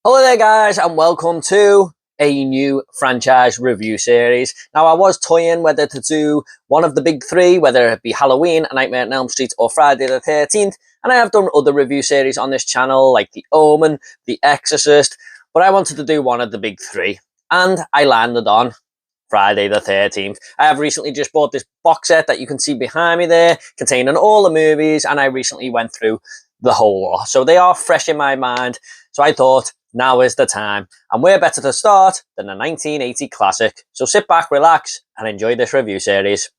Hello there guys and welcome to a new franchise review series. Now I was toying whether to do one of the big three, whether it be Halloween, A Nightmare on Elm Street or Friday the 13th, and I have done other review series on this channel like The Omen, The Exorcist, but I wanted to do one of the big three and I landed on Friday the 13th. I have recently just bought this box set that you can see behind me there containing all the movies, and I recently went through the whole lot, so they are fresh in my mind. So I thought now is the time, and where better to start than a 1980 classic. So sit back, relax, and enjoy this review series.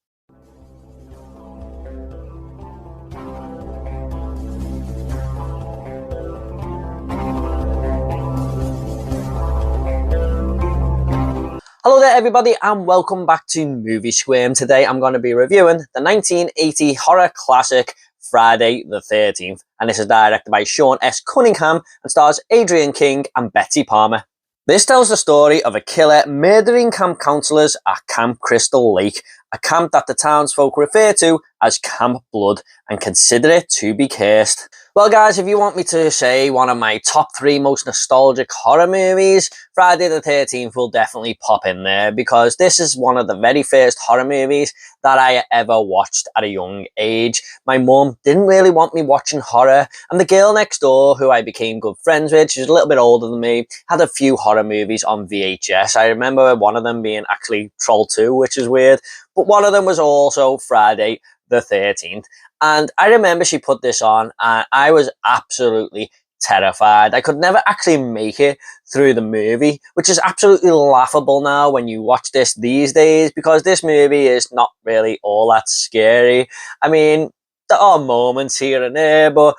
Hello there everybody and welcome back to Movie Squirm. Today I'm going to be reviewing the 1980 horror classic Friday the 13th, and this is directed by Sean S. Cunningham and stars Adrian King and Betsy Palmer. This tells the story of a killer murdering camp counselors at Camp Crystal Lake, a camp that the townsfolk refer to as Camp Blood and consider it to be cursed. Well guys, if you want me to say one of my top three most nostalgic horror movies, Friday the 13th will definitely pop in there, because this is one of the very first horror movies that I ever watched at a young age. My mum didn't really want me watching horror, and the girl next door, who I became good friends with, she's a little bit older than me, had a few horror movies on VHS. I remember one of them being actually Troll 2, which is weird, but one of them was also Friday the 13th. And I remember she put this on and I was absolutely terrified. I could never actually make it through the movie, which is absolutely laughable now when you watch this these days, because this movie is not really all that scary. I mean, there are moments here and there, but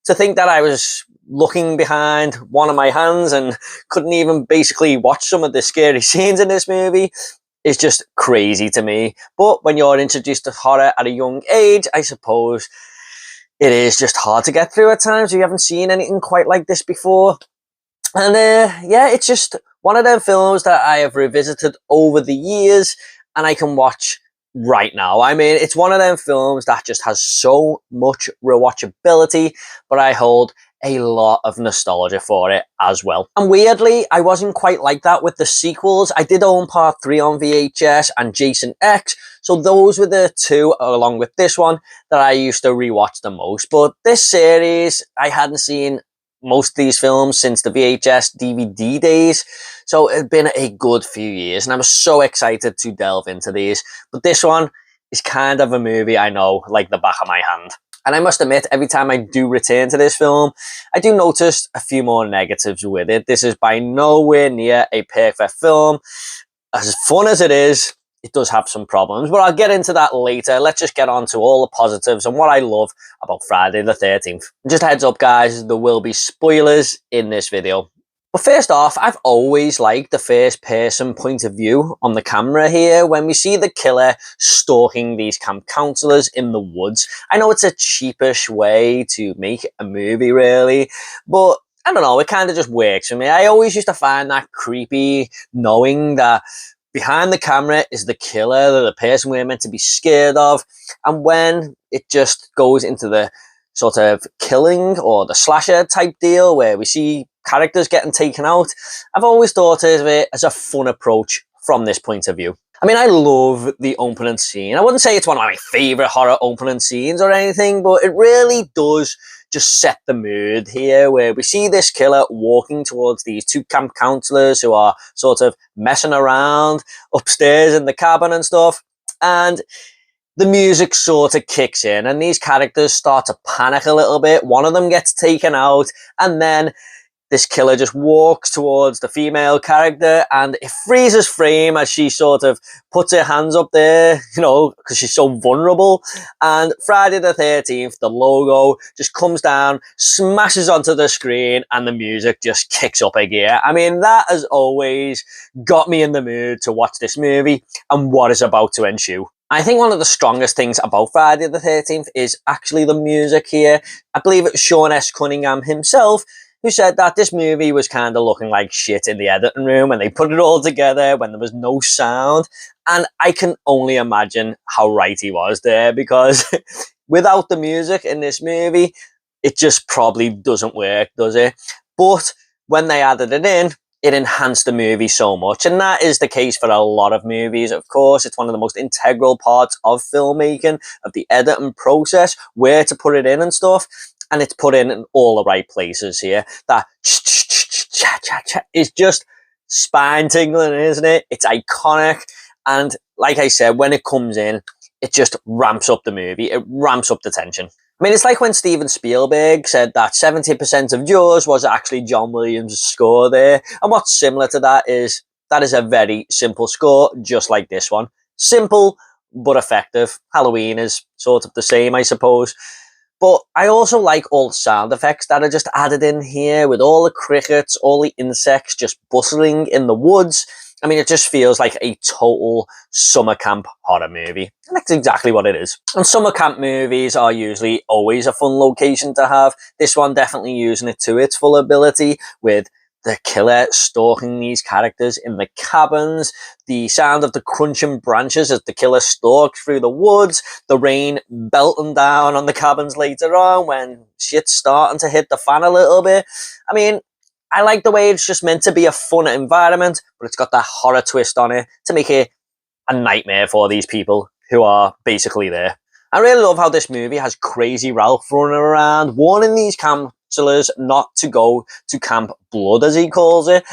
to think that I was looking behind one of my hands and couldn't even basically watch some of the scary scenes in this movie is just crazy to me. But when you're introduced to horror at a young age, I suppose it is just hard to get through at times if you haven't seen anything quite like this before. And yeah, it's just one of them films that I have revisited over the years and I can watch right now. I mean, it's one of them films that just has so much rewatchability, but I hold a lot of nostalgia for it as well. And weirdly, I wasn't quite like that with the sequels. I did own part 3 on VHS and Jason X, so those were the two, along with this one, that I used to rewatch the most. But this series, I hadn't seen most of these films since the VHS DVD days, so it had been a good few years, and I was so excited to delve into these. But this one is kind of a movie I know like the back of my hand. And I must admit, every time I do return to this film, I do notice a few more negatives with it. This is by nowhere near a perfect film. As fun as it is, it does have some problems, but I'll get into that later. Let's just get on to all the positives and what I love about Friday the 13th. Just a heads up guys, there will be spoilers in this video. But first off, I've always liked the first person point of view on the camera here when we see the killer stalking these camp counselors in the woods. I know it's a cheapish way to make a movie really, but I don't know, it kind of just works for me. I always used to find that creepy, knowing that behind the camera is the killer, the person we're meant to be scared of, and when it just goes into the sort of killing or the slasher type deal where we see characters getting taken out, I've always thought of it as a fun approach from this point of view. I mean, I love the opening scene. I wouldn't say it's one of my favourite horror opening scenes or anything, but it really does just set the mood here, where we see this killer walking towards these two camp counselors who are sort of messing around upstairs in the cabin and stuff, and the music sort of kicks in and these characters start to panic a little bit. One of them gets taken out, and then this killer just walks towards the female character and it freezes frame as she sort of puts her hands up there, you know, because she's so vulnerable. And Friday the 13th, the logo just comes down, smashes onto the screen, and the music just kicks up a gear. I mean, that has always got me in the mood to watch this movie and what is about to ensue. I think one of the strongest things about Friday the 13th is actually the music here. I believe it was Sean S. Cunningham himself who said that this movie was kind of looking like shit in the editing room and they put it all together when there was no sound. And I can only imagine how right he was there, because without the music in this movie, it just probably doesn't work, does it? But when they added it in, it enhanced the movie so much. And that is the case for a lot of movies, of course. It's one of the most integral parts of filmmaking, of the editing process, where to put it in and stuff. And it's put in all the right places here. That is just spine tingling, isn't it? It's iconic. And like I said, when it comes in, it just ramps up the movie. It ramps up the tension. I mean, it's like when Steven Spielberg said that 70% of Jaws was actually John Williams' score there. And what's similar to that is a very simple score, just like this one. Simple, but effective. Halloween is sort of the same, I suppose. But I also like all the sound effects that are just added in here, with all the crickets, all the insects just bustling in the woods. I mean, it just feels like a total summer camp horror movie. And that's exactly what it is. And summer camp movies are usually always a fun location to have. This one definitely using it to its full ability, with the killer stalking these characters in the cabins, the sound of the crunching branches as the killer stalks through the woods, the rain belting down on the cabins later on when shit's starting to hit the fan a little bit. I mean, I like the way it's just meant to be a fun environment, but it's got that horror twist on it to make it a nightmare for these people who are basically there. I really love how this movie has Crazy Ralph running around, warning these counselors not to go to Camp Blood, as he calls it.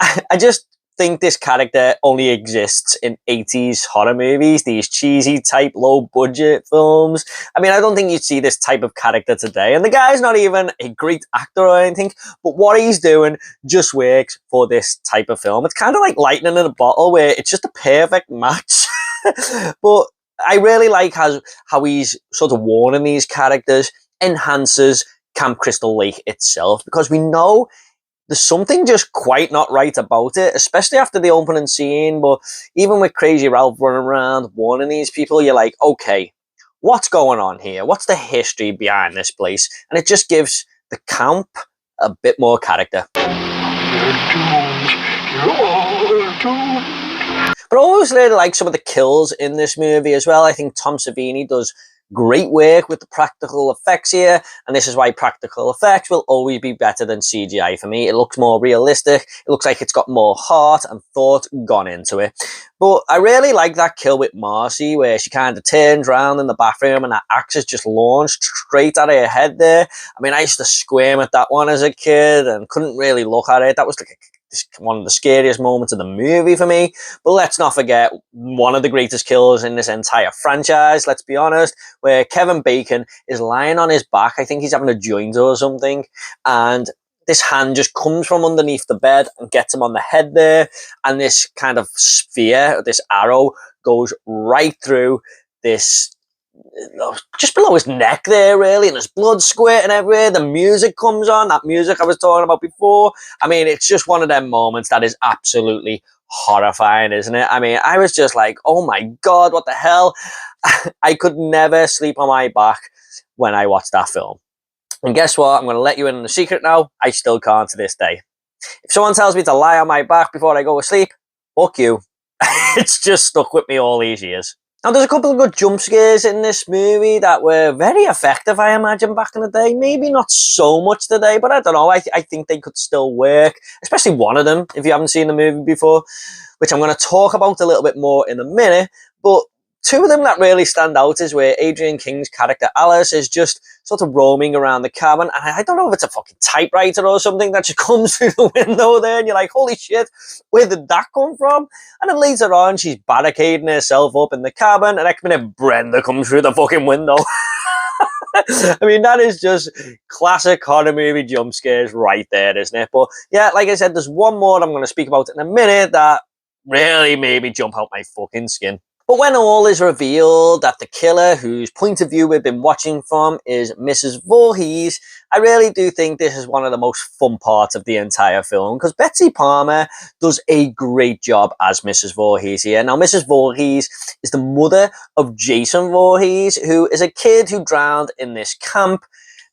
I just think this character only exists in 80s horror movies, these cheesy type low budget films. I mean, I don't think you'd see this type of character today. And the guy's not even a great actor or anything, but what he's doing just works for this type of film. It's kind of like lightning in a bottle, where it's just a perfect match. But I really like how he's sort of warning these characters enhances Camp Crystal Lake itself, because we know there's something just quite not right about it, especially after the opening scene. But even with Crazy Ralph running around warning these people, you're like, okay, what's going on here? What's the history behind this place? And it just gives the camp a bit more character. You're doomed. You're all doomed. But I always really like some of the kills in this movie as well. I think Tom Savini does great work with the practical effects here, and this is why practical effects will always be better than CGI for me. It looks more realistic. It looks like it's got more heart and thought gone into it. But I really like that kill with Marcy, where she kind of turns around in the bathroom and that axe is just launched straight at her head there. I mean, I used to squirm at that one as a kid and couldn't really look at it. That was like one of the scariest moments of the movie for me. But let's not forget one of the greatest kills in this entire franchise, let's be honest, where Kevin Bacon is lying on his back. I think he's having a joint or something, and this hand just comes from underneath the bed and gets him on the head there, and this kind of sphere, this arrow, goes right through this, just below his neck there, really, and there's blood squirting everywhere. The music comes on, that music I was talking about before. I mean, it's just one of them moments that is absolutely horrifying, isn't it? I mean, I was just like, oh my God, what the hell? I could never sleep on my back when I watched that film. And guess what? I'm going to let you in on the secret now. I still can't to this day. If someone tells me to lie on my back before I go to sleep, fuck you. It's just stuck with me all these years. Now, there's a couple of good jump scares in this movie that were very effective, I imagine, back in the day. Maybe not so much today, but I don't know. I think they could still work, especially one of them, if you haven't seen the movie before, which I'm going to talk about a little bit more in a minute. But two of them that really stand out is where Adrian King's character Alice is just sort of roaming around the cabin, and I don't know if it's a fucking typewriter or something that just comes through the window there, and you're like, holy shit, where did that come from? And then later on, she's barricading herself up in the cabin, and next minute, Brenda comes through the fucking window. I mean, that is just classic horror movie jump scares right there, isn't it? But yeah, like I said, there's one more I'm going to speak about in a minute that really made me jump out my fucking skin. But when all is revealed that the killer, whose point of view we've been watching from, is Mrs. Voorhees, I really do think this is one of the most fun parts of the entire film, because Betsy Palmer does a great job as Mrs. Voorhees here. Now, Mrs. Voorhees is the mother of Jason Voorhees, who is a kid who drowned in this camp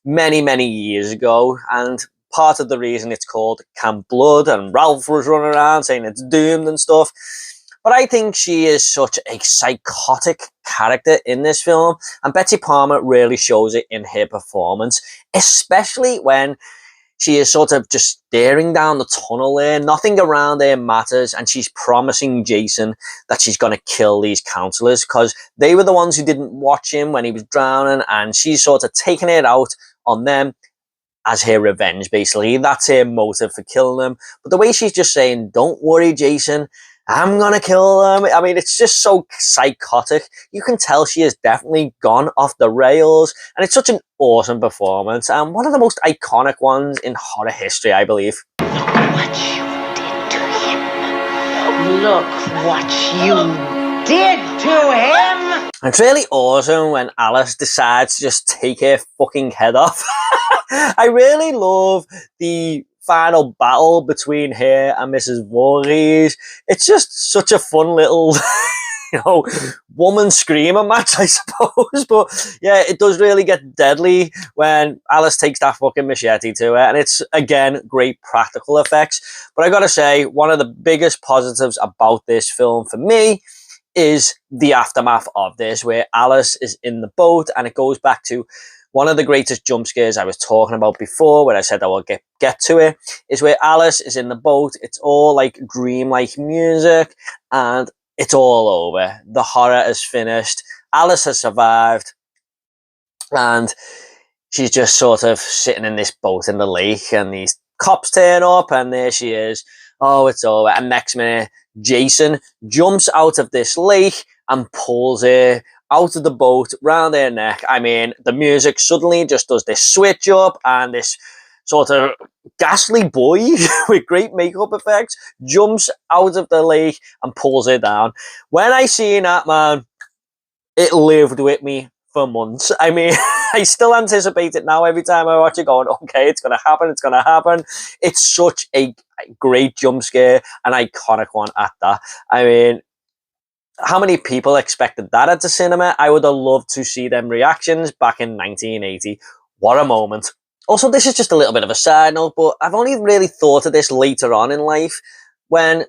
many, many years ago, and part of the reason it's called Camp Blood, and Ralph was running around saying it's doomed and stuff. But I think she is such a psychotic character in this film, and Betsy Palmer really shows it in her performance, especially when she is sort of just staring down the tunnel there. Nothing around there matters. And she's promising Jason that she's going to kill these counselors because they were the ones who didn't watch him when he was drowning. And she's sort of taking it out on them as her revenge, basically. That's her motive for killing them. But the way she's just saying, don't worry, Jason, I'm gonna kill them. I mean, it's just so psychotic. You can tell she has definitely gone off the rails. And it's such an awesome performance. And one of the most iconic ones in horror history, I believe. Look what you did to him. Look what you did to him. And it's really awesome when Alice decides to just take her fucking head off. I really love the final battle between her and Mrs. Voorhees. It's just such a fun little, woman screamer match, I suppose. But yeah, it does really get deadly when Alice takes that fucking machete to her. And it's, again, great practical effects. But I gotta say, one of the biggest positives about this film for me is the aftermath of this, where Alice is in the boat, and it goes back to one of the greatest jump scares I was talking about before, where I said I will get to it, is where Alice is in the boat. It's all like dream-like music, and it's all over. The horror is finished. Alice has survived, and she's just sort of sitting in this boat in the lake, and these cops turn up, and there she is. Oh, it's over. And next minute, Jason jumps out of this lake and pulls her out of the boat, round their neck. I mean, the music suddenly just does this switch up, and this sort of ghastly boy with great makeup effects jumps out of the lake and pulls her down. When I seen that, man, it lived with me for months. I mean, I still anticipate it now every time I watch it, going, okay, it's going to happen, it's going to happen. It's such a great jump scare, an iconic one at that. I mean, how many people expected that at the cinema? I would have loved to see them reactions back in 1980. What a moment. Also, this is just a little bit of a side note, but I've only really thought of this later on in life. When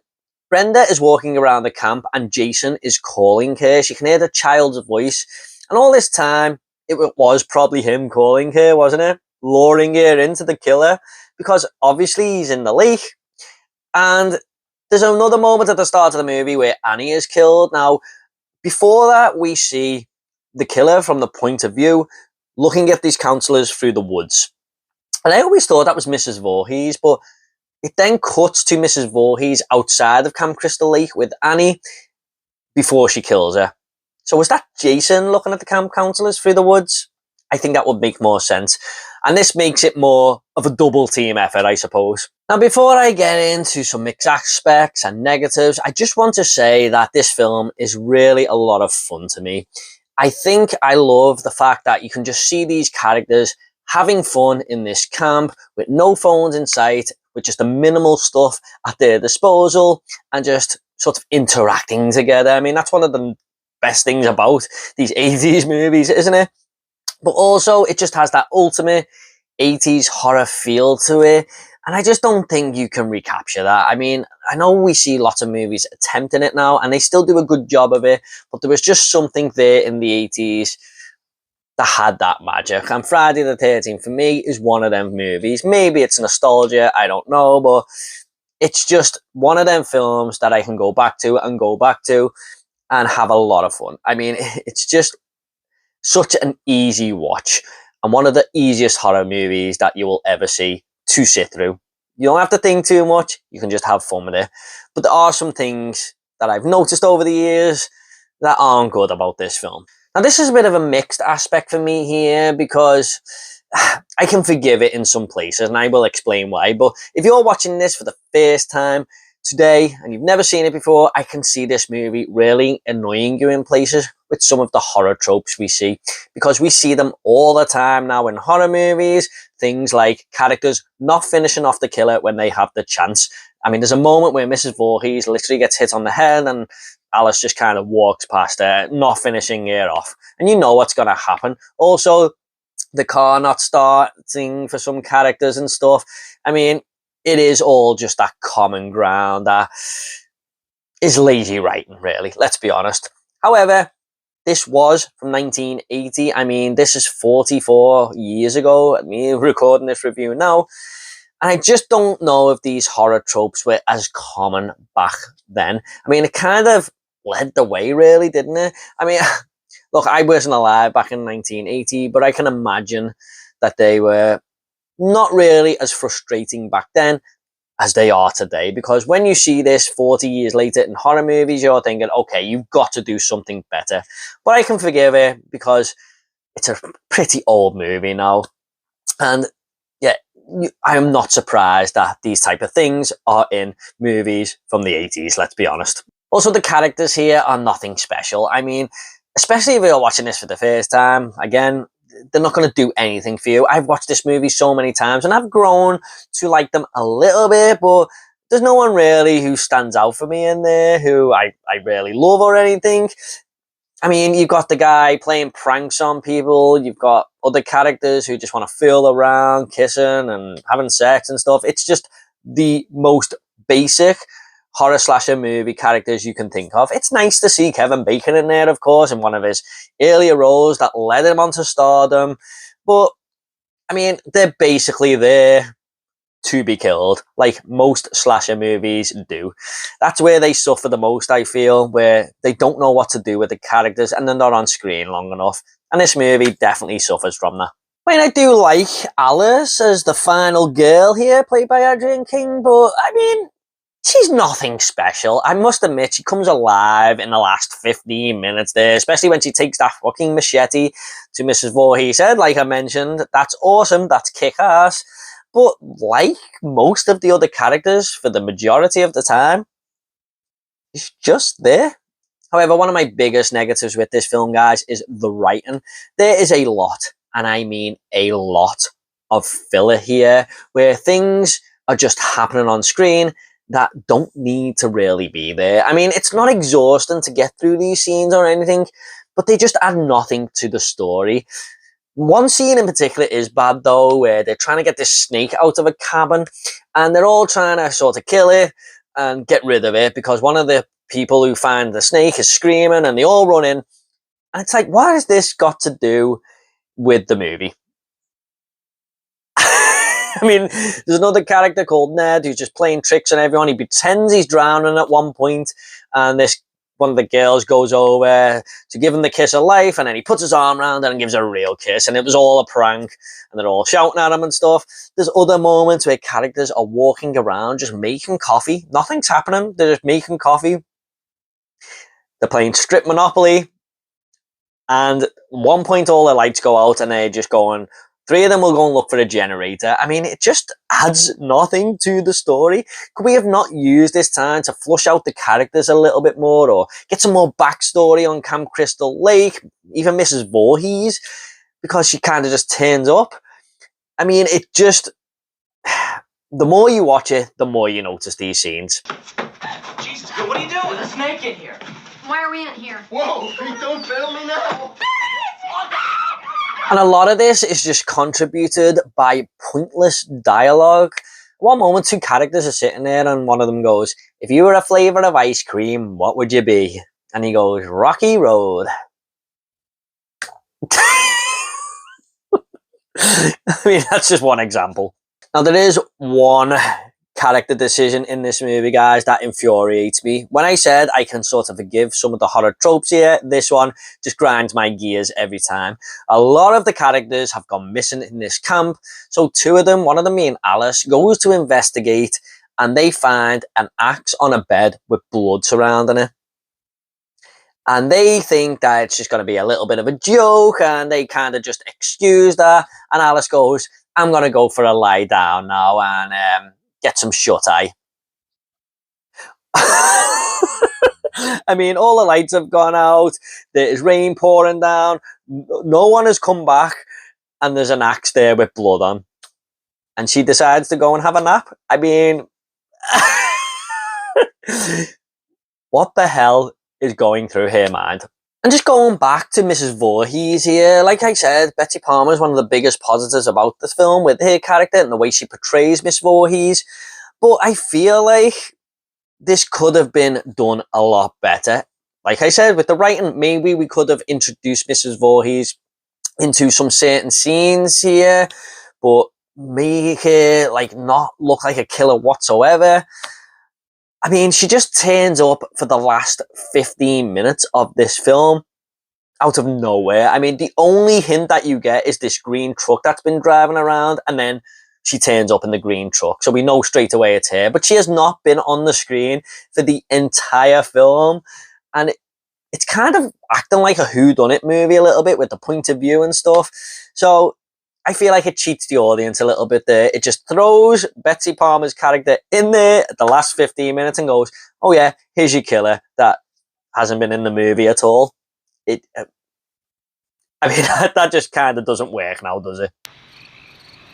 Brenda is walking around the camp and Jason is calling her, she can hear the child's voice. And all this time, it was probably him calling her, wasn't it? Luring her into the killer, because obviously he's in the lake. And there's another moment at the start of the movie where Annie is killed. Now, before that, we see the killer from the point of view looking at these counselors through the woods. And I always thought that was Mrs. Voorhees, but it then cuts to Mrs. Voorhees outside of Camp Crystal Lake with Annie before she kills her. So was that Jason looking at the camp counselors through the woods? I think that would make more sense. And this makes it more of a double team effort, I suppose. Now, before I get into some mixed aspects and negatives, I just want to say that this film is really a lot of fun to me. I think I love the fact that you can just see these characters having fun in this camp with no phones in sight, with just the minimal stuff at their disposal, and just sort of interacting together. I mean, that's one of the best things about these 80s movies, isn't it? But also, it just has that ultimate 80s horror feel to it. And I just don't think you can recapture that. I mean, I know we see lots of movies attempting it now, and they still do a good job of it. But there was just something there in the 80s that had that magic. And Friday the 13th, for me, is one of them movies. Maybe it's nostalgia, I don't know. But it's just one of them films that I can go back to and have a lot of fun. I mean, it's just such an easy watch, and one of the easiest horror movies that you will ever see to sit through. You don't have to think too much, you can just have fun with it. But there are some things that I've noticed over the years that aren't good about this film. Now, this is a bit of a mixed aspect for me here, because I can forgive it in some places, and I will explain why. But if you're watching this for the first time today and you've never seen it before, I can see this movie really annoying you in places with some of the horror tropes we see, because we see them all the time now in horror movies. Things like characters not finishing off the killer when they have the chance. I mean, there's a moment where Mrs. Voorhees literally gets hit on the head and Alice just kind of walks past her, not finishing her off. And you know what's going to happen. Also, the car not starting for some characters and stuff. I mean, it is all just that common ground that is lazy writing, really. Let's be honest. However, this was from 1980. I mean, this is 44 years ago. Me recording this review now. And I just don't know if these horror tropes were as common back then. I mean, it kind of led the way, really, didn't it? I mean, look, I wasn't alive back in 1980, but I can imagine that they were not really as frustrating back then as they are today. Because when you see this 40 years later in horror movies, you're thinking, okay, you've got to do something better. But I can forgive it because it's a pretty old movie now. And yeah, I'm not surprised that these type of things are in movies from the 80s, let's be honest. Also, the characters here are nothing special. I mean, especially if you're watching this for the first time, again, they're not going to do anything for you. I've watched this movie so many times and I've grown to like them a little bit, but there's no one really who stands out for me in there who I really love or anything. I mean, you've got the guy playing pranks on people. You've got other characters who just want to fool around, kissing and having sex and stuff. It's just the most basic horror slasher movie characters you can think of. It's nice to see Kevin Bacon in there, of course, in one of his earlier roles that led him onto stardom. But, I mean, they're basically there to be killed, like most slasher movies do. That's where they suffer the most, I feel, where they don't know what to do with the characters and they're not on screen long enough. And this movie definitely suffers from that. I mean, I do like Alice as the final girl here, played by Adrienne King, but I mean, she's nothing special. I must admit, she comes alive in the last 15 minutes there, especially when she takes that fucking machete to Mrs. Voorhees' head, like I mentioned. That's awesome, that's kick-ass. But like most of the other characters, for the majority of the time, it's just there. However, one of my biggest negatives with this film, guys, is the writing. There is a lot, and I mean a lot, of filler here, where things are just happening on screen that don't need to really be there. I mean, it's not exhausting to get through these scenes or anything, but they just add nothing to the story. One scene in particular is bad though, where they're trying to get this snake out of a cabin and they're all trying to sort of kill it and get rid of it because one of the people who find the snake is screaming and they all run in. And it's like, what has this got to do with the movie? I mean, there's another character called Ned who's just playing tricks on everyone. He pretends he's drowning at one point and this one of the girls goes over to give him the kiss of life and then he puts his arm around her and gives her a real kiss and it was all a prank and they're all shouting at him and stuff. There's other moments where characters are walking around just making coffee. Nothing's happening. They're just making coffee. They're playing Strip Monopoly and at one point all the lights go out and they're just going, three of them will go and look for a generator. I mean, it just adds nothing to the story. Could we have not used this time to flush out the characters a little bit more or get some more backstory on Camp Crystal Lake, even Mrs. Voorhees, because she kind of just turns up? I mean, it just... The more you watch it, the more you notice these scenes. Jesus, what are you doing? There's a snake in here. Why are we in here? Whoa, don't fail me now. And a lot of this is just contributed by pointless dialogue. One moment, two characters are sitting there and one of them goes, if you were a flavour of ice cream, what would you be? And he goes, Rocky Road. I mean, that's just one example. Now, there is one character decision in this movie, guys, that infuriates me. When I said I can sort of forgive some of the horror tropes here, this one just grinds my gears every time. A lot of the characters have gone missing in this camp. So two of them, one of them being Alice, goes to investigate and they find an axe on a bed with blood surrounding it. And they think that it's just going to be a little bit of a joke and they kind of just excuse that. And Alice goes, I'm going to go for a lie down now and get some shut-eye. I mean, all the lights have gone out. There is rain pouring down. No one has come back. And there's an axe there with blood on. And she decides to go and have a nap. I mean, what the hell is going through her mind? And just going back to Mrs. Voorhees here, like I said, Betsy Palmer is one of the biggest positives about this film with her character and the way she portrays Miss Voorhees. But I feel like this could have been done a lot better. Like I said, with the writing, maybe we could have introduced Mrs. Voorhees into some certain scenes here. But make her like not look like a killer whatsoever. I mean, she just turns up for the last 15 minutes of this film out of nowhere. I mean, the only hint that you get is this green truck that's been driving around, and then she turns up in the green truck. So we know straight away it's her. But she has not been on the screen for the entire film. And it's kind of acting like a whodunit movie a little bit with the point of view and stuff. So I feel like it cheats the audience a little bit there. It just throws Betsy Palmer's character in there at the last 15 minutes and goes, oh yeah, here's your killer that hasn't been in the movie at all. I mean, that just kind of doesn't work now, does it?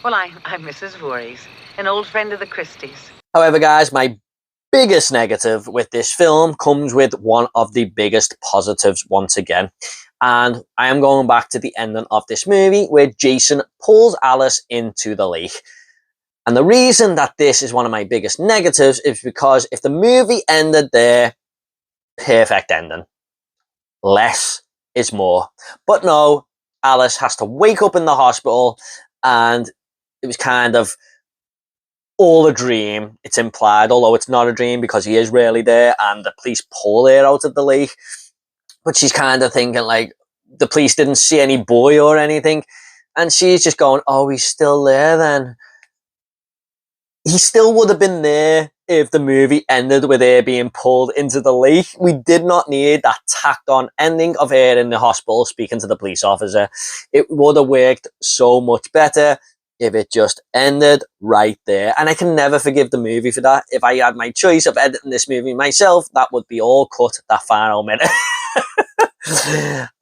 Well, I'm Mrs. Voorhees, an old friend of the Christies. However, guys, my biggest negative with this film comes with one of the biggest positives once again. And I am going back to the ending of this movie where Jason pulls Alice into the lake. And the reason that this is one of my biggest negatives is because if the movie ended there, perfect ending. Less is more. But no, Alice has to wake up in the hospital, and it was kind of all a dream. It's implied, although it's not a dream because he is really there and the police pull her out of the lake. But she's kind of thinking like the police didn't see any boy or anything. And she's just going, oh, he's still there then. He still would have been there if the movie ended with her being pulled into the lake. We did not need that tacked on ending of her in the hospital speaking to the police officer. It would have worked so much better if it just ended right there. And I can never forgive the movie for that. If I had my choice of editing this movie myself, that would be all cut that final minute.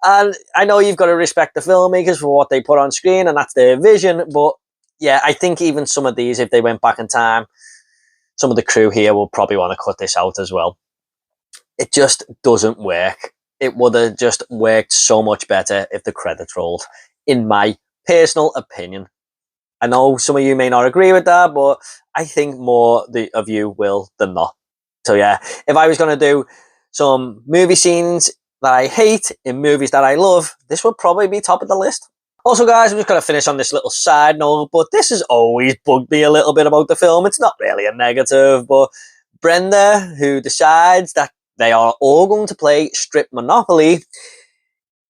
And I know you've got to respect the filmmakers for what they put on screen, and that's their vision, but yeah, I think even some of these, if they went back in time, some of the crew here will probably want to cut this out as well. It just doesn't work. It would have just worked so much better if the credits rolled, in my personal opinion. I know some of you may not agree with that, but I think more of you will than not. So yeah, if I was going to do some movie scenes that I hate in movies that I love, this would probably be top of the list. Also, guys, I'm just going to finish on this little side note, but this has always bugged me a little bit about the film. It's not really a negative, but Brenda, who decides that they are all going to play Strip Monopoly,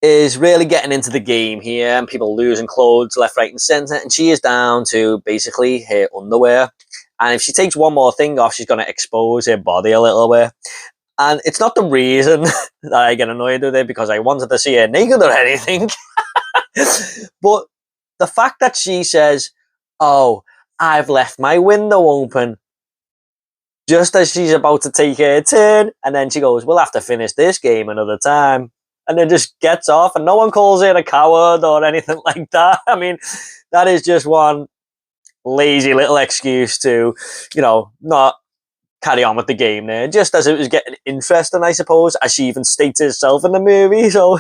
is really getting into the game here, and people losing clothes left, right, and centre, and she is down to basically her underwear. And if she takes one more thing off, she's going to expose her body a little bit. And it's not the reason that I get annoyed with it because I wanted to see her naked or anything. But the fact that she says, oh, I've left my window open, just as she's about to take her turn, and then she goes, we'll have to finish this game another time, and then just gets off, and no one calls her a coward or anything like that. I mean, that is just one lazy little excuse to, not carry on with the game there, just as it was getting interesting, I suppose, as she even states herself in the movie. So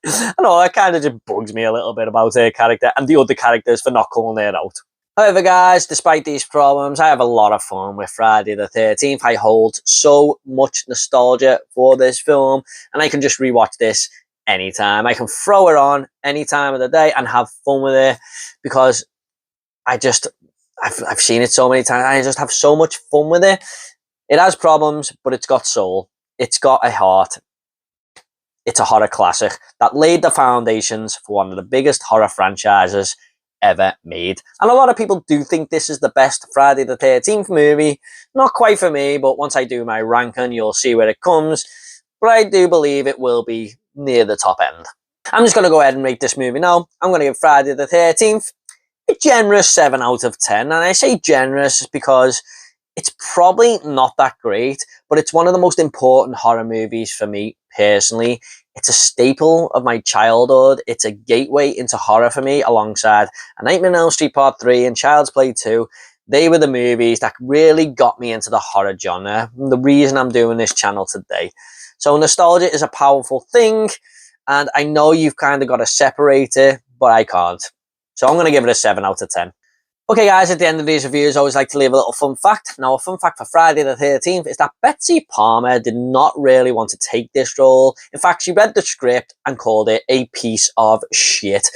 I know that kind of just bugs me a little bit about her character and the other characters for not calling her out. However, guys, despite these problems, I have a lot of fun with Friday the 13th. I hold so much nostalgia for this film, and I can just rewatch this anytime. I can throw it on any time of the day and have fun with it because I've seen it so many times. I just have so much fun with it. It has problems, but it's got soul. It's got a heart. It's a horror classic that laid the foundations for one of the biggest horror franchises ever made. And a lot of people do think this is the best Friday the 13th movie. Not quite for me, but once I do my ranking, you'll see where it comes. But I do believe it will be near the top end. I'm just going to go ahead and rate this movie now. I'm going to give Friday the 13th a generous 7 out of 10. And I say generous because it's probably not that great, but it's one of the most important horror movies for me personally. It's a staple of my childhood. It's a gateway into horror for me alongside A Nightmare on Elm Street Part 3 and Child's Play 2. They were the movies that really got me into the horror genre. And the reason I'm doing this channel today. So nostalgia is a powerful thing, and I know you've kind of got to separate it, but I can't. So I'm going to give it a 7 out of 10. Okay guys, at the end of these reviews I always like to leave a little fun fact. Now a fun fact for Friday the 13th is that Betsy Palmer did not really want to take this role. In fact, she read the script and called it a piece of shit.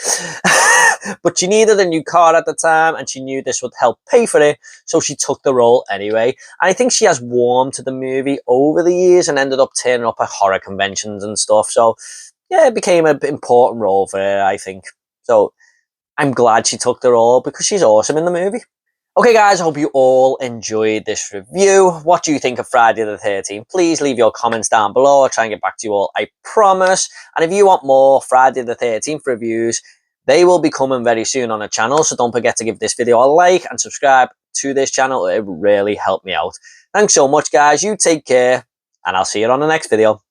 But she needed a new car at the time and she knew this would help pay for it, so she took the role anyway. And I think she has warmed to the movie over the years and ended up turning up at horror conventions and stuff. So yeah, it became an important role for her, I think. So I'm glad she took the role because she's awesome in the movie. Okay guys, I hope you all enjoyed this review. What do you think of Friday the 13th? Please leave your comments down below. I'll try and get back to you all, I promise. And if you want more Friday the 13th reviews, they will be coming very soon on the channel. So don't forget to give this video a like and subscribe to this channel. It would really help me out. Thanks so much guys. You take care and I'll see you on the next video.